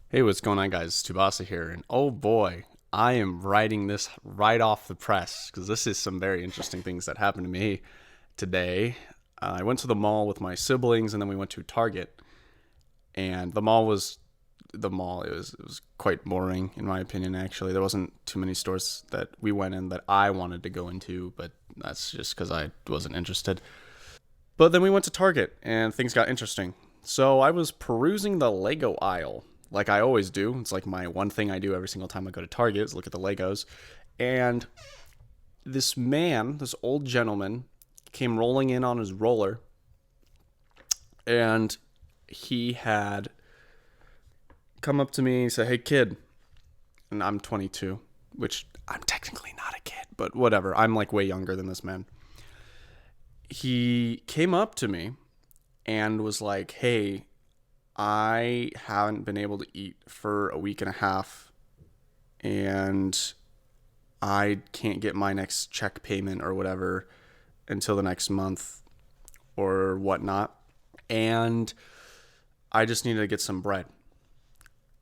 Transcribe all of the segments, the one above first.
Hey, what's going on, guys? Tubasa here, and oh boy, I am writing this right off the press because this is some very interesting things that happened to me today. I went to the mall with my siblings, and then we went to Target, and the mall. It was quite boring in my opinion. Actually, there wasn't too many stores that we went in that I wanted to go into, but that's just because I wasn't interested. But then we went to Target, and things got interesting. So I was perusing the Lego aisle like I always do. It's like my one thing I do every single time I go to Target is look at the Legos. And this old gentleman, came rolling in on his roller, and he had come up to me and said, "Hey, kid," and I'm 22, which I'm technically not a kid, but whatever. I'm like way younger than this man. He came up to me and was like, "Hey, I haven't been able to eat for a week and a half, and I can't get my next check payment or whatever until the next month or whatnot. And I just need to get some bread."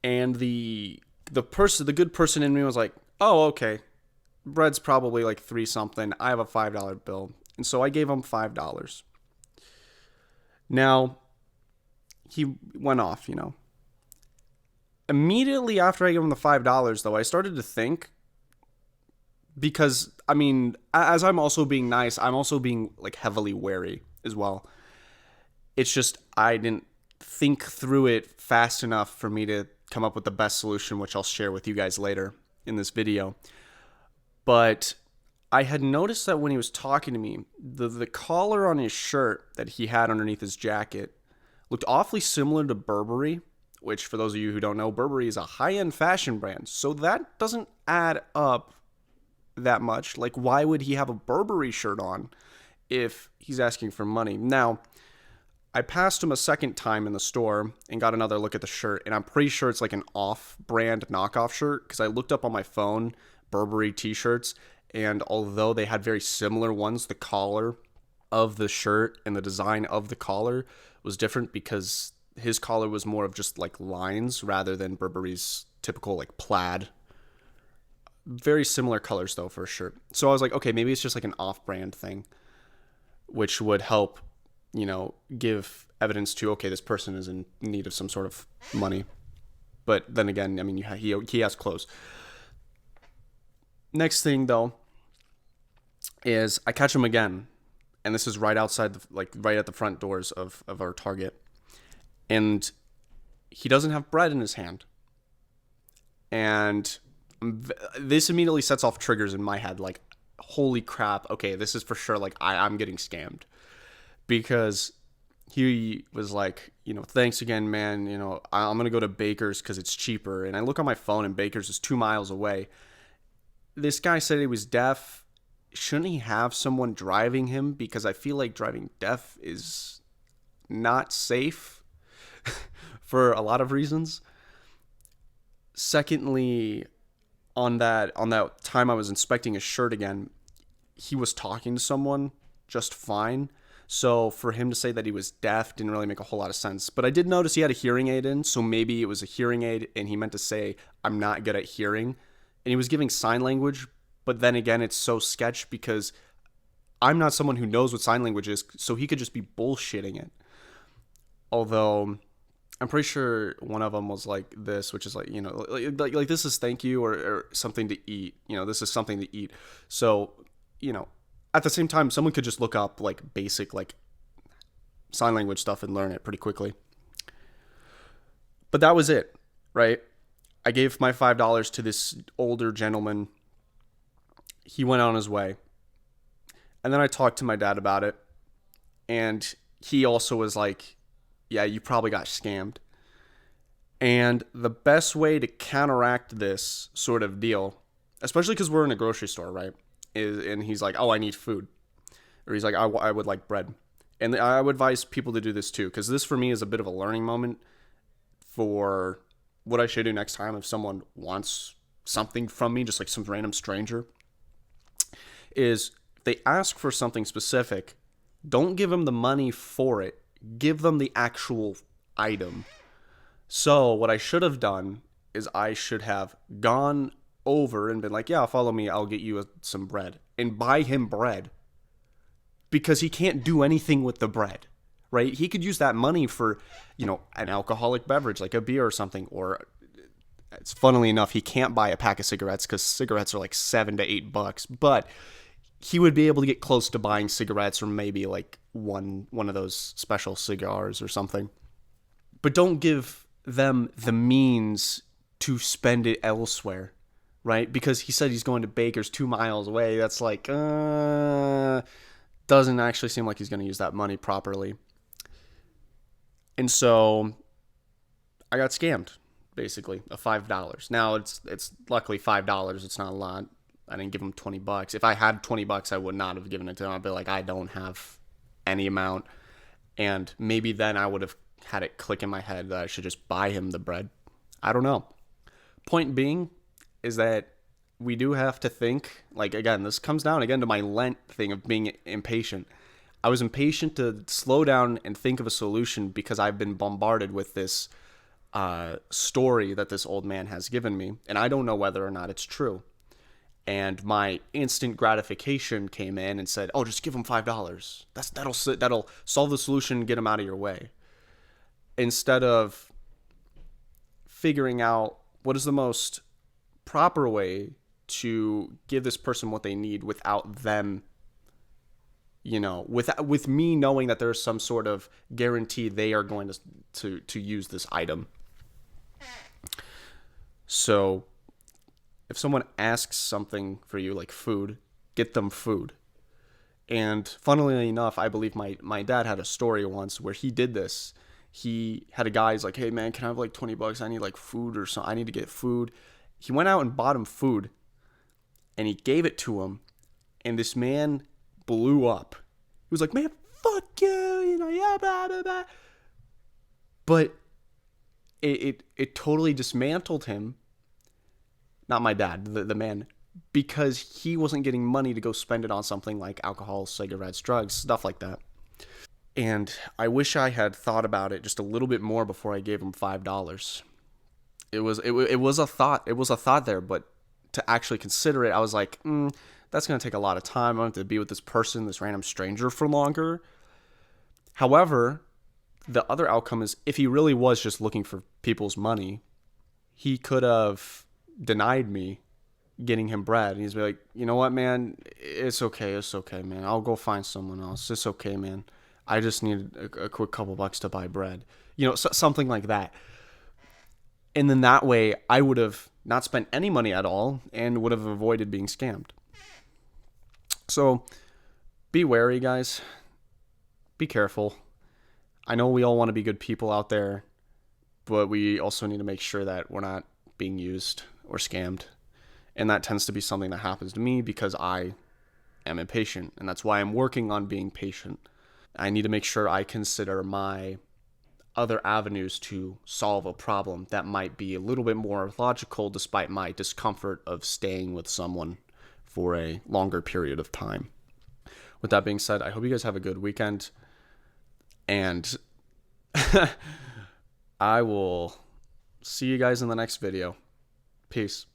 And the good person in me was like, "Oh, okay. Bread's probably like three something. I have a $5 bill." And so I gave him $5. Now, he went off. Immediately after I gave him the $5, though, I started to think, because I mean, as I'm also being nice, I'm also being like heavily wary as well. It's just I didn't think through it fast enough for me to come up with the best solution, which I'll share with you guys later in this video. But I had noticed that when he was talking to me, the collar on his shirt that he had underneath his jacket looked awfully similar to Burberry, which, for those of you who don't know, Burberry is a high-end fashion brand. So that doesn't add up that much. Like, why would he have a Burberry shirt on if he's asking for money? Now, I passed him a second time in the store and got another look at the shirt, and I'm pretty sure it's like an off-brand knockoff shirt because I looked up on my phone Burberry t-shirts, and although they had very similar ones, the collar of the shirt and the design of the collar was different because his collar was more of just like lines rather than Burberry's typical like plaid. Very similar colors though for a shirt. So I was like, okay, maybe it's just like an off-brand thing, which would help, give evidence to, okay, this person is in need of some sort of money. But then again, I mean, he has clothes. Next thing though is I catch him again, and this is right outside, like right at the front doors of our Target, and he doesn't have bread in his hand, and this immediately sets off triggers in my head, like, holy crap, okay, this is for sure, like, I'm getting scammed, because he was like, "Thanks again, man. I'm gonna go to Baker's because it's cheaper." And I look on my phone, and Baker's is 2 miles away. This guy said he was deaf. Shouldn't he have someone driving him? Because I feel like driving deaf is not safe for a lot of reasons. Secondly, on that time I was inspecting his shirt again, he was talking to someone just fine. So for him to say that he was deaf didn't really make a whole lot of sense. But I did notice he had a hearing aid in, so maybe it was a hearing aid and he meant to say, "I'm not good at hearing." And he was giving sign language, but then again, it's so sketch because I'm not someone who knows what sign language is, so he could just be bullshitting it. Although I'm pretty sure one of them was like this, which is like, like this is thank you, or something to eat. This is something to eat. So, you know, at the same time, someone could just look up like basic like sign language stuff and learn it pretty quickly. But that was it, right? I gave my $5 to this older gentleman. He went on his way. And then I talked to my dad about it. And he also was like, "Yeah, you probably got scammed." And the best way to counteract this sort of deal, especially because we're in a grocery store, right? And he's like, "Oh, I need food." Or he's like, I would like bread. And I would advise people to do this too, because this for me is a bit of a learning moment for what I should do next time if someone wants something from me, just like some random stranger. Is if they ask for something specific, don't give them the money for it. Give them the actual item. So what I should have done is I should have gone over and been like, yeah, follow me. I'll get you some bread and buy him bread because he can't do anything with the bread, right? He could use that money for, an alcoholic beverage like a beer or something. Or it's funnily enough, he can't buy a pack of cigarettes because cigarettes are like $7 to $8, but he would be able to get close to buying cigarettes or maybe like one of those special cigars or something. But don't give them the means to spend it elsewhere, right? Because he said he's going to Baker's 2 miles away. That's like, doesn't actually seem like he's going to use that money properly. And so I got scammed, basically, of $5. Now it's luckily $5. It's not a lot. I didn't give him $20. If I had $20, I would not have given it to him. I'd be like, I don't have any amount. And maybe then I would have had it click in my head that I should just buy him the bread. I don't know. Point being is that we do have to think, like, again, this comes down again to my Lent thing of being impatient. I was impatient to slow down and think of a solution because I've been bombarded with this story that this old man has given me, and I don't know whether or not it's true. And my instant gratification came in and said, "Oh, just give him $5. That'll solve the solution and get him out of your way." Instead of figuring out what is the most proper way to give this person what they need without them, with me knowing that there's some sort of guarantee they are going to use this item. So if someone asks something for you, like food, get them food. And funnily enough, I believe my dad had a story once where he did this. He had a guy, he's like, "Hey man, can I have like $20? I need like food or something. I need to get food." He went out and bought him food and he gave it to him. And this man blew up. He was like, "Man, fuck you, yeah, blah, blah, blah." But it totally dismantled him. Not my dad, the man, because he wasn't getting money to go spend it on something like alcohol, cigarettes, drugs, stuff like that. And I wish I had thought about it just a little bit more before I gave him $5. It was a thought. It was a thought there, but to actually consider it, I was like, that's going to take a lot of time. I have to be with this person, this random stranger, for longer. However, the other outcome is if he really was just looking for people's money, he could have denied me getting him bread. And he's like, "You know what, man? It's okay, man. I'll go find someone else. It's okay, man. I just need a quick couple bucks to buy bread." Something like that. And then that way, I would have not spent any money at all and would have avoided being scammed. So be wary, guys. Be careful. I know we all want to be good people out there, but we also need to make sure that we're not being used or scammed. And that tends to be something that happens to me because I am impatient. And that's why I'm working on being patient. I need to make sure I consider my other avenues to solve a problem that might be a little bit more logical despite my discomfort of staying with someone for a longer period of time. With that being said, I hope you guys have a good weekend. And I will see you guys in the next video. Peace.